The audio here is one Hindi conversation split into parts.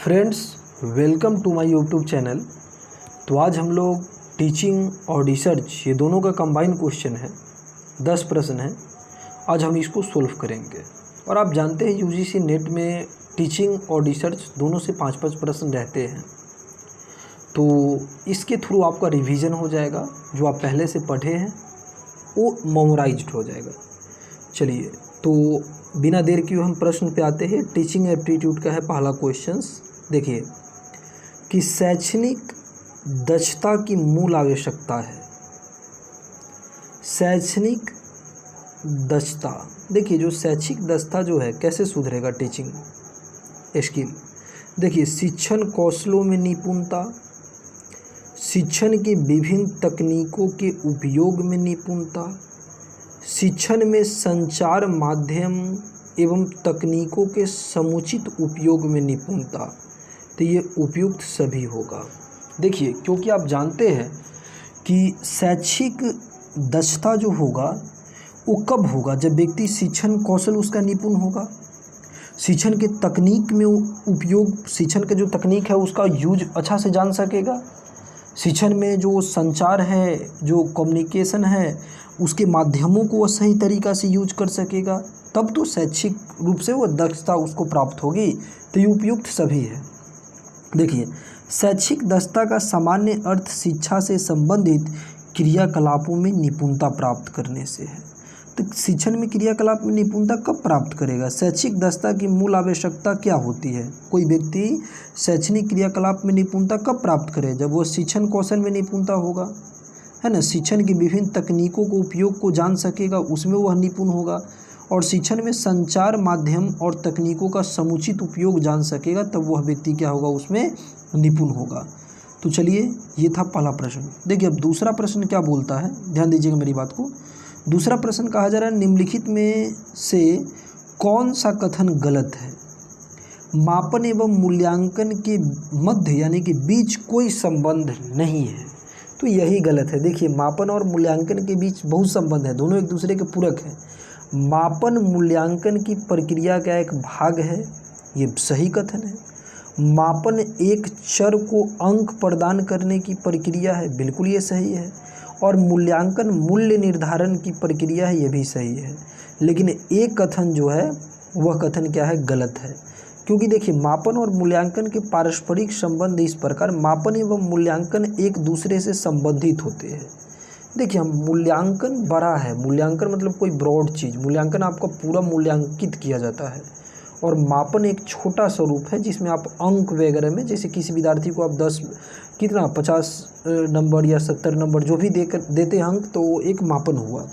Friends, welcome to my YouTube channel. तो आज हम लोग टीचिंग और रिसर्च ये दोनों का कंबाइन क्वेश्चन है, 10 प्रश्न है। आज हम इसको सोल्व करेंगे। और आप जानते हैं यूजीसी नेट में टीचिंग और रिसर्च दोनों से 5-5 प्रश्न रहते हैं। तो इसके थ्रू आपका रिवीजन हो जाएगा, जो आप पहले से पढ़े हैं वो मेमोराइज्ड हो जाएगा। चलिए, तो बिना देर किए हम प्रश्न पे आते हैं। टीचिंग एप्टीट्यूड का है पहला क्वेश्चंस। देखिए कि शैक्षणिक दक्षता की मूल आवश्यकता है। शैक्षणिक दक्षता, देखिए जो शैक्षिक दक्षता जो है कैसे सुधरेगा टीचिंग स्किल। देखिए, शिक्षण कौशलों में निपुणता, शिक्षण के विभिन्न तकनीकों के उपयोग में निपुणता, शिक्षण में संचार माध्यम एवं तकनीकों के समुचित उपयोग में निपुणता। तो ये उपयुक्त सभी होगा। देखिए, क्योंकि आप जानते हैं कि शैक्षिक दक्षता जो होगा वो कब होगा, जब व्यक्ति शिक्षण कौशल उसका निपुण होगा, शिक्षण के तकनीक में उपयोग, शिक्षण का जो तकनीक है उसका यूज अच्छा से जान सकेगा, शिक्षण में जो संचार है, जो कम्युनिकेशन है, उसके माध्यमों को वह सही तरीक़ा से यूज कर सकेगा, तब तो शैक्षिक रूप से वह दक्षता उसको प्राप्त होगी। तो ये उपयुक्त सभी है। देखिए, शैक्षिक दक्षता का सामान्य अर्थ शिक्षा से संबंधित क्रियाकलापों में निपुणता प्राप्त करने से है। तो शिक्षण में क्रियाकलाप में निपुणता कब प्राप्त करेगा? शैक्षिक दक्षता की मूल आवश्यकता क्या होती है? कोई व्यक्ति शैक्षणिक क्रियाकलाप में निपुणता कब प्राप्त करे? जब वो शिक्षण कौशल में निपुणता होगा, है ना। शिक्षण की विभिन्न तकनीकों को उपयोग को जान सकेगा, उसमें वह निपुण होगा। और शिक्षण में संचार माध्यम और तकनीकों का समुचित उपयोग जान सकेगा, तब वह व्यक्ति क्या होगा, उसमें निपुण होगा। तो चलिए, ये था पहला प्रश्न। देखिए, अब दूसरा प्रश्न क्या बोलता है, ध्यान दीजिएगा मेरी बात को। दूसरा प्रश्न कहा जा रहा है, निम्नलिखित में से कौन सा कथन गलत है? मापन एवं मूल्यांकन के मध्य यानी कि बीच कोई संबंध नहीं है। तो यही गलत है। देखिए, मापन और मूल्यांकन के बीच बहुत संबंध है, दोनों एक दूसरे के पूरक हैं। मापन मूल्यांकन की प्रक्रिया का एक भाग है, ये सही कथन है। मापन एक चर को अंक प्रदान करने की प्रक्रिया है, बिल्कुल ये सही है। और मूल्यांकन मूल्य निर्धारण की प्रक्रिया है, ये भी सही है। लेकिन एक कथन जो है वह कथन क्या है, गलत है। क्योंकि देखिए, मापन और मूल्यांकन के पारस्परिक संबंध इस प्रकार, मापन एवं मूल्यांकन एक दूसरे से संबंधित होते हैं। देखिए, हम मूल्यांकन बड़ा है, मूल्यांकन मतलब कोई ब्रॉड चीज़, मूल्यांकन आपका पूरा मूल्यांकित किया जाता है। और मापन एक छोटा स्वरूप है जिसमें आप अंक वगैरह में, जैसे किसी विद्यार्थी को आप 50 नंबर या 70 नंबर जो भी देते हैं अंक, तो एक मापन हुआ।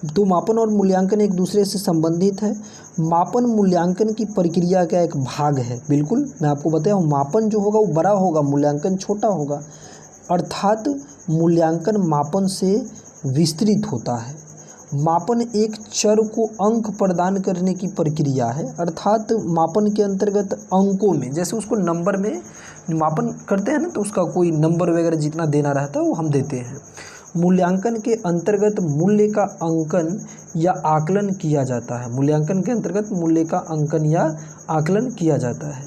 तो मापन और मूल्यांकन एक दूसरे से संबंधित है। मापन मूल्यांकन की प्रक्रिया का एक भाग है, बिल्कुल मैं आपको बताया हूँ। मापन जो होगा वो बड़ा होगा, मूल्यांकन छोटा होगा। अर्थात मूल्यांकन मापन से विस्तृत होता है। मापन एक चर को अंक प्रदान करने की प्रक्रिया है, अर्थात मापन के अंतर्गत अंकों में, जैसे उसको नंबर में मापन करते हैं ना, तो उसका कोई नंबर वगैरह जितना देना रहता है वो हम देते हैं। मूल्यांकन के अंतर्गत मूल्य का अंकन या आकलन किया जाता है। मूल्यांकन के अंतर्गत मूल्य का अंकन या आकलन किया जाता है।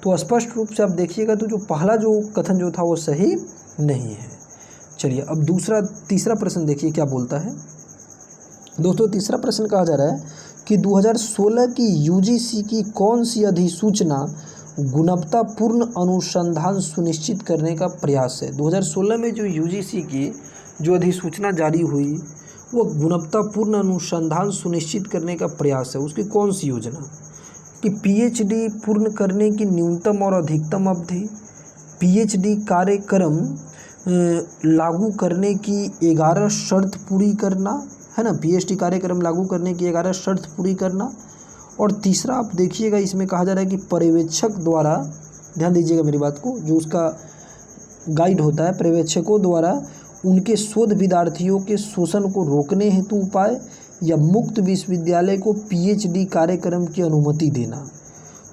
तो स्पष्ट रूप से आप देखिएगा, तो जो पहला जो कथन जो था वो सही नहीं है। चलिए, अब तीसरा प्रश्न देखिए क्या बोलता है। दोस्तों, तीसरा प्रश्न कहा जा रहा है कि 2016 की यूजीसी की कौन सी अधिसूचना गुणवत्तापूर्ण अनुसंधान सुनिश्चित करने का प्रयास है? 2016 में जो यूजीसी की जो अधिसूचना जारी हुई वो गुणवत्तापूर्ण अनुसंधान सुनिश्चित करने का प्रयास है। उसकी कौन सी योजना? कि पीएचडी पूर्ण करने की न्यूनतम और अधिकतम अवधि, पीएचडी कार्यक्रम लागू करने की 11 शर्त पूरी करना, है ना, पीएचडी कार्यक्रम लागू करने की 11 शर्त पूरी करना। और तीसरा आप देखिएगा, इसमें कहा जा रहा है कि पर्यवेक्षक द्वारा, ध्यान दीजिएगा मेरी बात को, जो उसका गाइड होता है, पर्यवेक्षकों द्वारा उनके शोध विद्यार्थियों के शोषण को रोकने हेतु उपाय, या मुक्त विश्वविद्यालय को पीएचडी कार्यक्रम की अनुमति देना।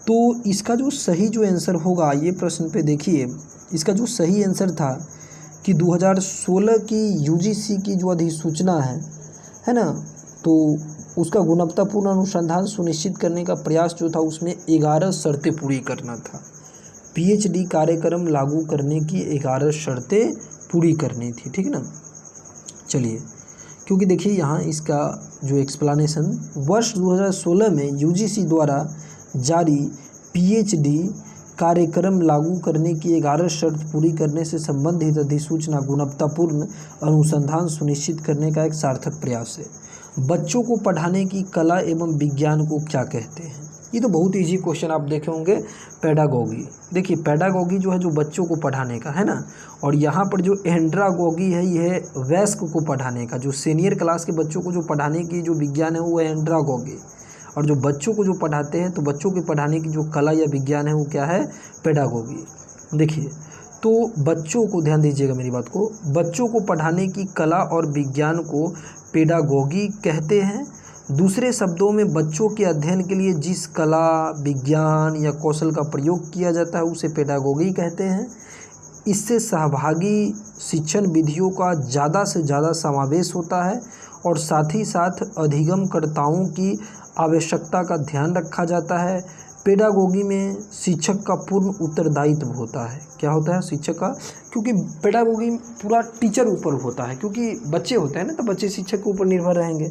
तो इसका जो सही जो आंसर होगा, ये प्रश्न पे देखिए, इसका जो सही आंसर था कि 2016 की यूजीसी की जो अधिसूचना है ना, तो उसका गुणवत्तापूर्ण अनुसंधान सुनिश्चित करने का प्रयास जो था उसमें 11 शर्तें पूरी करना था। पीएचडी कार्यक्रम लागू करने की 11 शर्तें पूरी करनी थी, ठीक ना। चलिए, क्योंकि देखिए यहाँ इसका जो एक्सप्लेनेशन, वर्ष 2016 में यूजीसी द्वारा जारी पीएचडी कार्यक्रम लागू करने की 11 शर्त पूरी करने से संबंधित अधिसूचना गुणवत्तापूर्ण अनुसंधान सुनिश्चित करने का एक सार्थक प्रयास है। बच्चों को पढ़ाने की कला एवं विज्ञान को क्या कहते हैं? ये तो बहुत इजी क्वेश्चन आप देखे होंगे, पेडागोगी। देखिए पेडागोगी जो है जो बच्चों को पढ़ाने का है ना, और यहाँ पर जो एंड्रागोगी है ये है वयस्क को पढ़ाने का, जो सीनियर क्लास के बच्चों को जो पढ़ाने की जो विज्ञान है वो है एंड्रागोगी, और जो बच्चों को जो पढ़ाते हैं तो बच्चों के पढ़ाने की जो कला या विज्ञान है वो क्या है? पेडागोगी। देखिए तो बच्चों को, ध्यान दीजिएगा मेरी बात को, बच्चों को पढ़ाने की कला और विज्ञान को पेडागोगी कहते हैं। दूसरे शब्दों में बच्चों के अध्ययन के लिए जिस कला, विज्ञान या कौशल का प्रयोग किया जाता है उसे पेडागोगी कहते हैं। इससे सहभागी शिक्षण विधियों का ज़्यादा से ज़्यादा समावेश होता है और साथ ही साथ अधिगमकर्ताओं की आवश्यकता का ध्यान रखा जाता है। पेडागोगी में शिक्षक का पूर्ण उत्तरदायित्व होता है। क्या होता है? शिक्षक का, क्योंकि पेडागोगी पूरा टीचर ऊपर होता है, क्योंकि बच्चे होते हैं ना, तो बच्चे शिक्षक के ऊपर निर्भर रहेंगे,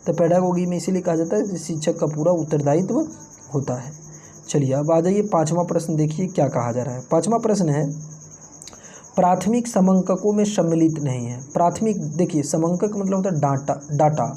तो पेडागोगी में इसीलिए कहा जाता है कि शिक्षक का पूरा उत्तरदायित्व होता है। चलिए अब आ जाइए पाँचवा प्रश्न, देखिए क्या कहा जा रहा है। पाँचवा प्रश्न है, प्राथमिक समंककों में सम्मिलित नहीं है। प्राथमिक, देखिए समंकक मतलब होता है डाटा।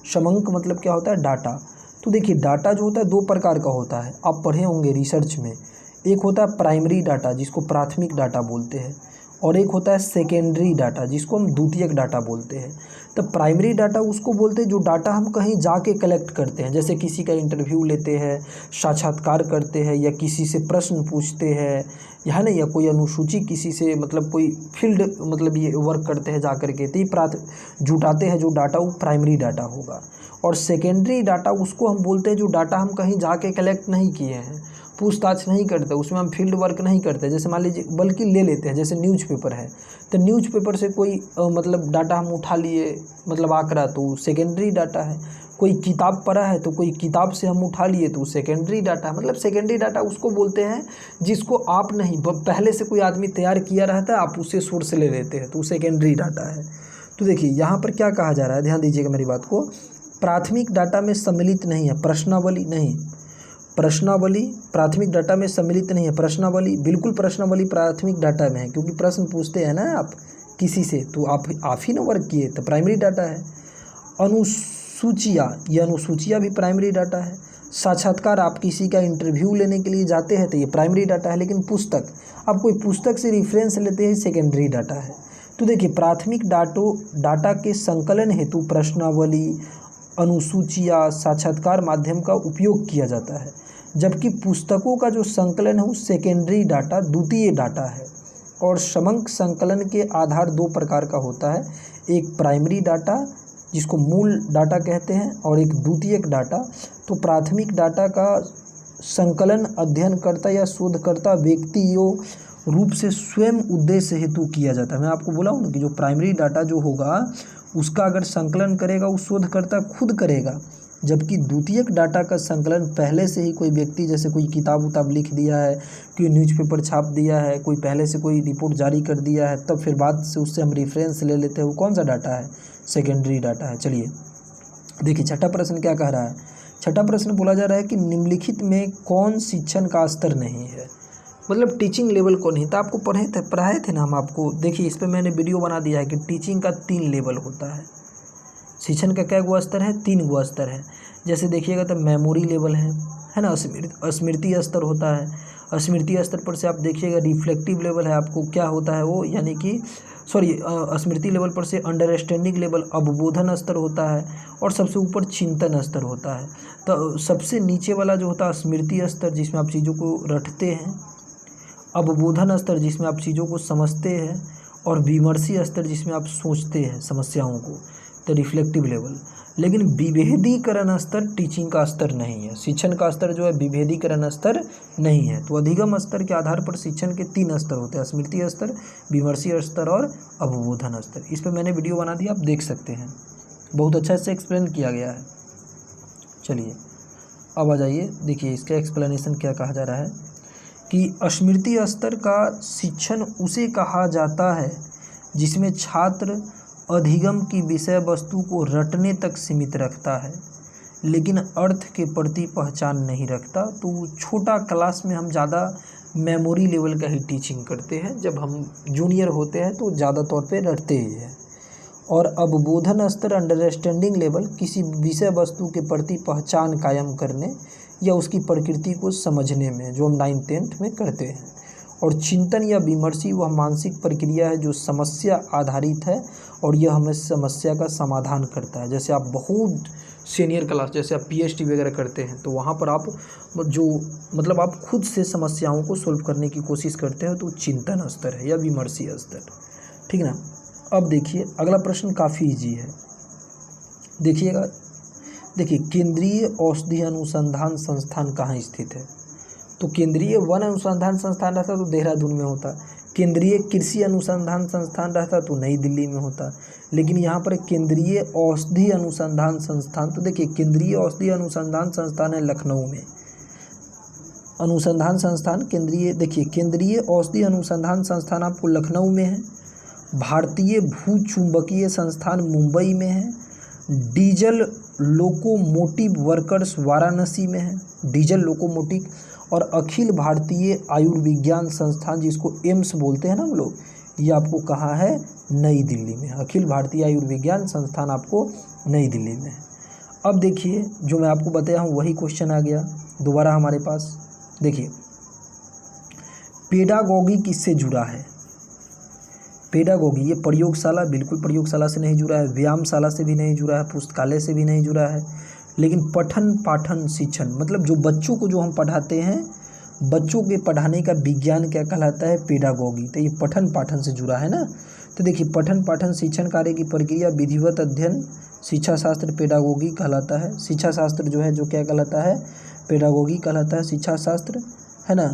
समंक मतलब क्या होता है? डाटा। तो देखिए डाटा जो होता है दो प्रकार का होता है, आप पढ़े होंगे रिसर्च में। एक होता है प्राइमरी डाटा जिसको प्राथमिक डाटा बोलते हैं, और एक होता है सेकेंडरी डाटा जिसको हम द्वितीयक डाटा बोलते हैं। तो प्राइमरी डाटा उसको बोलते हैं जो डाटा हम कहीं जाके कलेक्ट करते हैं, जैसे किसी का इंटरव्यू लेते हैं, साक्षात्कार करते हैं, या किसी से प्रश्न पूछते हैं, है ना, या कोई अनुसूची किसी से, मतलब कोई फील्ड, मतलब ये वर्क करते हैं जा करके, तो ये जुटाते हैं जो डाटा, वो प्राइमरी डाटा होगा। और सेकेंडरी डाटा उसको हम बोलते हैं जो डाटा हम कहीं जाके कलेक्ट नहीं किए हैं, पूछताछ नहीं करते, उसमें हम फील्ड वर्क नहीं करते, जैसे मान लीजिए, बल्कि ले लेते हैं, जैसे न्यूज़पेपर है, तो न्यूज़पेपर से कोई मतलब डाटा हम उठा लिए, मतलब आंकड़ा, तो सेकेंडरी डाटा है। कोई किताब पढ़ा है तो कोई किताब से हम उठा लिए तो सेकेंडरी डाटा, मतलब सेकेंडरी डाटा उसको बोलते हैं जिसको आप नहीं, पहले से कोई आदमी तैयार किया रहता है, आप उससे सोर्स ले लेते हैं, तो सेकेंडरी डाटा है। तो देखिए यहाँ पर क्या कहा जा रहा है, ध्यान दीजिएगा मेरी बात को। प्राथमिक डाटा में सम्मिलित नहीं है प्रश्नावली, नहीं, प्रश्नावली प्राथमिक डाटा में सम्मिलित नहीं है। प्रश्नावली, बिल्कुल प्रश्नावली प्राथमिक डाटा में है, क्योंकि प्रश्न पूछते हैं ना आप किसी से, तो आप ही ना वर्क किए, तो प्राइमरी डाटा है। अनुसूचियाँ, ये अनुसूचियाँ भी प्राइमरी डाटा है। साक्षात्कार, आप किसी का इंटरव्यू लेने के लिए जाते हैं तो ये प्राइमरी डाटा है। लेकिन पुस्तक, आप कोई पुस्तक से रेफरेंस लेते हैं, सेकेंडरी डाटा है। तो देखिए प्राथमिक डाटा के संकलन हेतु प्रश्नावली, अनुसूचियाँ, साक्षात्कार माध्यम का उपयोग किया जाता है, जबकि पुस्तकों का जो संकलन है वो सेकेंडरी डाटा, द्वितीय डाटा है। और समंक संकलन के आधार दो प्रकार का होता है, एक प्राइमरी डाटा जिसको मूल डाटा कहते हैं, और एक द्वितीयक डाटा। तो प्राथमिक डाटा का संकलन अध्ययनकर्ता या शोधकर्ता व्यक्तियों रूप से स्वयं उद्देश्य हेतु किया जाता है। मैं आपको बोला हूँ ना कि जो प्राइमरी डाटा जो होगा उसका अगर संकलन करेगा वो शोधकर्ता खुद करेगा, जबकि द्वितीयक डाटा का संकलन पहले से ही कोई व्यक्ति, जैसे कोई किताब उताब लिख दिया है, कोई न्यूज़पेपर छाप दिया है, कोई पहले से कोई रिपोर्ट जारी कर दिया है, तब फिर बाद से उससे हम रेफरेंस ले लेते हैं, वो कौन सा डाटा है? सेकेंडरी डाटा है। चलिए देखिए छठा प्रश्न क्या कह रहा है। छठा प्रश्न बोला जा रहा है कि निम्नलिखित में कौन शिक्षण का स्तर नहीं है, मतलब टीचिंग लेवल को नहीं। तो आपको पढ़ाए थे ना हम आपको, देखिए इस पर मैंने वीडियो बना दिया है कि टीचिंग का 3 लेवल होता है। शिक्षण का क्या गो स्तर है? 3 गो स्तर है। जैसे देखिएगा तो मेमोरी लेवल है ना, स्मृति स्तर होता है। स्मृति स्तर पर से आप देखिएगा रिफ्लेक्टिव लेवल है, आपको क्या होता है वो, यानी कि स्मृति लेवल पर से अंडरस्टैंडिंग लेवल, अवबोधन स्तर होता है, और सबसे ऊपर चिंतन स्तर होता है। तो सबसे नीचे वाला जो होता है स्मृति स्तर, जिसमें आप चीज़ों को रटते हैं, अवबोधन स्तर जिसमें आप चीज़ों को समझते हैं, और विमर्शी स्तर जिसमें आप सोचते हैं समस्याओं को, तो रिफ्लेक्टिव लेवल। लेकिन विभेदीकरण स्तर टीचिंग का स्तर नहीं है। शिक्षण का स्तर जो है विभेदीकरण स्तर नहीं है। तो अधिगम स्तर के आधार पर शिक्षण के 3 स्तर होते हैं, स्मृति स्तर, विमर्शी स्तर और अवबोधन स्तर। इस पर मैंने वीडियो बना दिया, आप देख सकते हैं, बहुत अच्छा से एक्सप्लेन किया गया है। चलिए अब आ जाइए, देखिए इसका एक्सप्लेनेशन क्या कहा जा रहा है कि स्मृति स्तर का शिक्षण उसे कहा जाता है जिसमें छात्र अधिगम की विषय वस्तु को रटने तक सीमित रखता है लेकिन अर्थ के प्रति पहचान नहीं रखता। तो छोटा क्लास में हम ज़्यादा मेमोरी लेवल का ही टीचिंग करते हैं, जब हम जूनियर होते हैं तो ज़्यादा तौर पे रटते ही हैं। और अवबोधन स्तर अंडरस्टैंडिंग लेवल किसी विषय वस्तु के प्रति पहचान कायम करने या उसकी प्रकृति को समझने में, जो हम 9th 10th में करते हैं। और चिंतन या विमर्शी वह मानसिक प्रक्रिया है जो समस्या आधारित है और यह हमें समस्या का समाधान करता है। जैसे आप बहुत सीनियर क्लास, जैसे आप PhD वगैरह करते हैं तो वहाँ पर आप जो मतलब आप खुद से समस्याओं को सोल्व करने की कोशिश करते हैं, तो चिंतन स्तर है या विमर्शी स्तर, ठीक ना। अब देखिए अगला प्रश्न काफ़ी इजी है, देखिएगा। देखिए केंद्रीय औषधि अनुसंधान संस्थान कहाँ स्थित है? तो केंद्रीय वन अनुसंधान संस्थान रहता तो देहरादून में होता, केंद्रीय कृषि अनुसंधान संस्थान रहता तो नई दिल्ली में होता, लेकिन यहाँ पर केंद्रीय औषधि अनुसंधान संस्थान, तो देखिए केंद्रीय औषधि अनुसंधान संस्थान है लखनऊ में। अनुसंधान संस्थान केंद्रीय, देखिए केंद्रीय औषधि अनुसंधान संस्थान आपको लखनऊ में है, भारतीय भूचुंबकीय संस्थान मुंबई में है, डीजल लोकोमोटिव वर्कर्स वाराणसी में है, डीजल लोकोमोटिव, और अखिल भारतीय आयुर्विज्ञान संस्थान जिसको एम्स बोलते हैं ना हम लोग, ये आपको कहाँ है? नई दिल्ली में। अखिल भारतीय आयुर्विज्ञान संस्थान आपको नई दिल्ली में है। अब देखिए जो मैं आपको बताया हूँ वही क्वेश्चन आ गया दोबारा हमारे पास। देखिए पेडागॉगी किससे जुड़ा है? पेडागॉगी ये प्रयोगशाला, बिल्कुल प्रयोगशाला से नहीं जुड़ा है, व्यायामशाला से भी नहीं जुड़ा है, पुस्तकालय से भी नहीं जुड़ा है, लेकिन पठन पाठन शिक्षण, मतलब जो बच्चों को जो हम पढ़ाते हैं, बच्चों के पढ़ाने का विज्ञान क्या कहलाता है? पेडागॉगी। तो ये पठन पाठन से जुड़ा है ना। तो देखिए पठन पाठन शिक्षण कार्य की प्रक्रिया विधिवत अध्ययन शिक्षा शास्त्र पेडागॉगी कहलाता है। शिक्षा शास्त्र जो है जो क्या कहलाता है? पेडागॉगी कहलाता है, शिक्षा शास्त्र, है ना।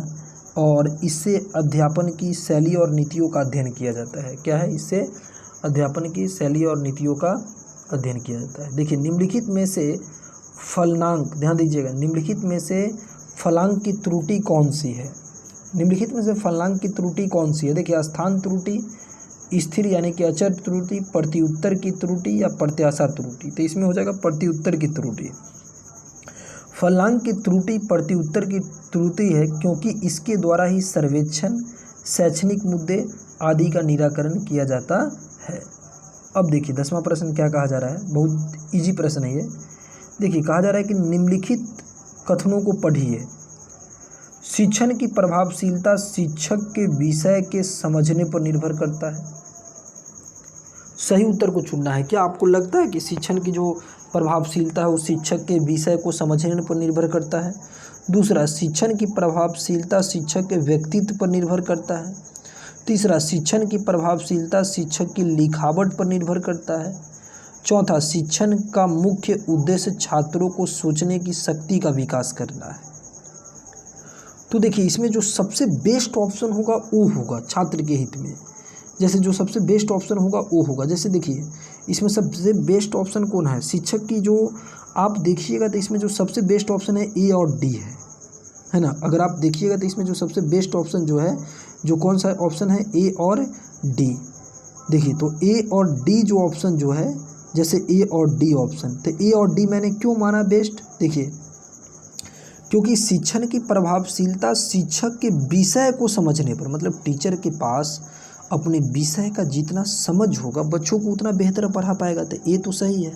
और इससे अध्यापन की शैली और नीतियों का अध्ययन किया जाता है। क्या है? इससे अध्यापन की शैली और नीतियों का अध्ययन किया जाता है। देखिए निम्नलिखित में से फलनांक, ध्यान दीजिएगा, निम्नलिखित में से फलांक की त्रुटि कौन सी है? निम्नलिखित में से फलांक की त्रुटि कौन सी है? देखिए स्थान त्रुटि, स्थिर यानी कि अचर त्रुटि, प्रत्युत्तर की त्रुटि या प्रत्याशा त्रुटि। तो इसमें हो जाएगा प्रत्युत्तर की त्रुटि। फलांक की त्रुटि प्रत्युत्तर की त्रुटि है क्योंकि इसके द्वारा ही सर्वेक्षण, शैक्षणिक मुद्दे आदि का निराकरण किया जाता है। अब देखिए 10वां प्रश्न क्या कहा जा रहा है, बहुत इजी प्रश्न है ये। देखिए कहा जा रहा है कि निम्नलिखित कथनों को पढ़िए। शिक्षण की प्रभावशीलता शिक्षक के विषय के समझने पर निर्भर करता है। सही उत्तर को चुनना है। क्या आपको लगता है कि शिक्षण की जो प्रभावशीलता है वो शिक्षक के विषय को समझने पर निर्भर करता है? दूसरा, शिक्षण की प्रभावशीलता शिक्षक के व्यक्तित्व पर निर्भर करता है। तीसरा, शिक्षण की प्रभावशीलता शिक्षक की लिखावट पर निर्भर करता है। चौथा, शिक्षण का मुख्य उद्देश्य छात्रों को सोचने की शक्ति का विकास करना है। तो देखिए इसमें जो सबसे बेस्ट ऑप्शन होगा वो होगा छात्र के हित में। जैसे जो सबसे बेस्ट ऑप्शन होगा वो होगा, जैसे देखिए इसमें सबसे बेस्ट ऑप्शन कौन है? शिक्षक की जो आप देखिएगा तो इसमें जो सबसे बेस्ट ऑप्शन है ए और डी है ना। अगर आप देखिएगा तो इसमें जो सबसे बेस्ट ऑप्शन जो है, जो कौन सा ऑप्शन है? ए और डी। देखिए तो ए और डी जो ऑप्शन जो है, जैसे ए और डी ऑप्शन, तो ए और डी मैंने क्यों माना बेस्ट? देखिए क्योंकि शिक्षण की प्रभावशीलता शिक्षक के विषय को समझने पर, मतलब टीचर के पास अपने विषय का जितना समझ होगा बच्चों को उतना बेहतर पढ़ा पाएगा। तो ये तो सही है।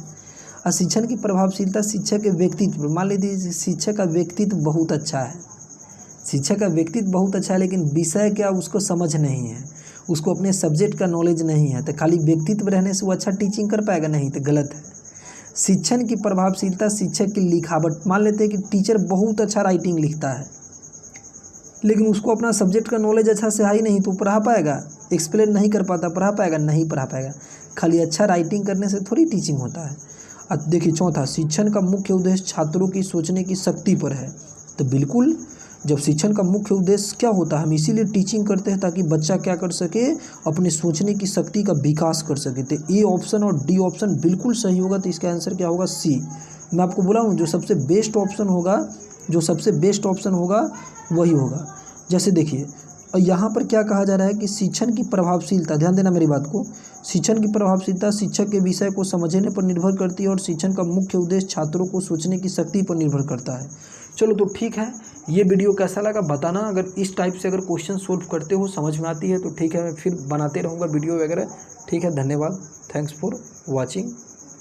और शिक्षण की प्रभावशीलता शिक्षक के व्यक्तित्व, मान लीजिए शिक्षक का व्यक्तित्व बहुत अच्छा है, शिक्षक का व्यक्तित्व बहुत अच्छा है लेकिन विषय क्या उसको समझ नहीं है, उसको अपने सब्जेक्ट का नॉलेज नहीं है, तो खाली व्यक्तित्व रहने से वो अच्छा टीचिंग कर पाएगा? नहीं, तो गलत है। शिक्षण की प्रभावशीलता शिक्षक की लिखावट, मान लेते हैं कि टीचर बहुत अच्छा राइटिंग लिखता है लेकिन उसको अपना सब्जेक्ट का नॉलेज अच्छा से है ही नहीं, तो पढ़ा पाएगा? एक्सप्लेन नहीं कर पाता, पढ़ा पाएगा? नहीं पढ़ा पाएगा। खाली अच्छा राइटिंग करने से थोड़ी टीचिंग होता है। अब देखिए चौथा, शिक्षण का मुख्य उद्देश्य छात्रों की सोचने की शक्ति पर है। तो बिल्कुल, जब शिक्षण का मुख्य उद्देश्य क्या होता है, हम इसीलिए टीचिंग करते हैं ताकि बच्चा क्या कर सके, अपने सोचने की शक्ति का विकास कर सके। तो ए ऑप्शन और डी ऑप्शन बिल्कुल सही होगा। तो इसका आंसर क्या होगा? सी। मैं आपको बोला हूँ जो सबसे बेस्ट ऑप्शन होगा, जो सबसे बेस्ट ऑप्शन होगा वही होगा। जैसे देखिए और यहाँ पर क्या कहा जा रहा है कि शिक्षण की प्रभावशीलता, ध्यान देना मेरी बात को, शिक्षण की प्रभावशीलता शिक्षक के विषय को समझने पर निर्भर करती है और शिक्षण का मुख्य उद्देश्य छात्रों को सोचने की शक्ति पर निर्भर करता है। चलो तो ठीक है, ये वीडियो कैसा लगा बताना। अगर इस टाइप से अगर क्वेश्चन सोल्व करते हो, समझ में आती है तो ठीक है, मैं फिर बनाते रहूँगा वीडियो वगैरह। ठीक है, धन्यवाद, थैंक्स फॉर वॉचिंग।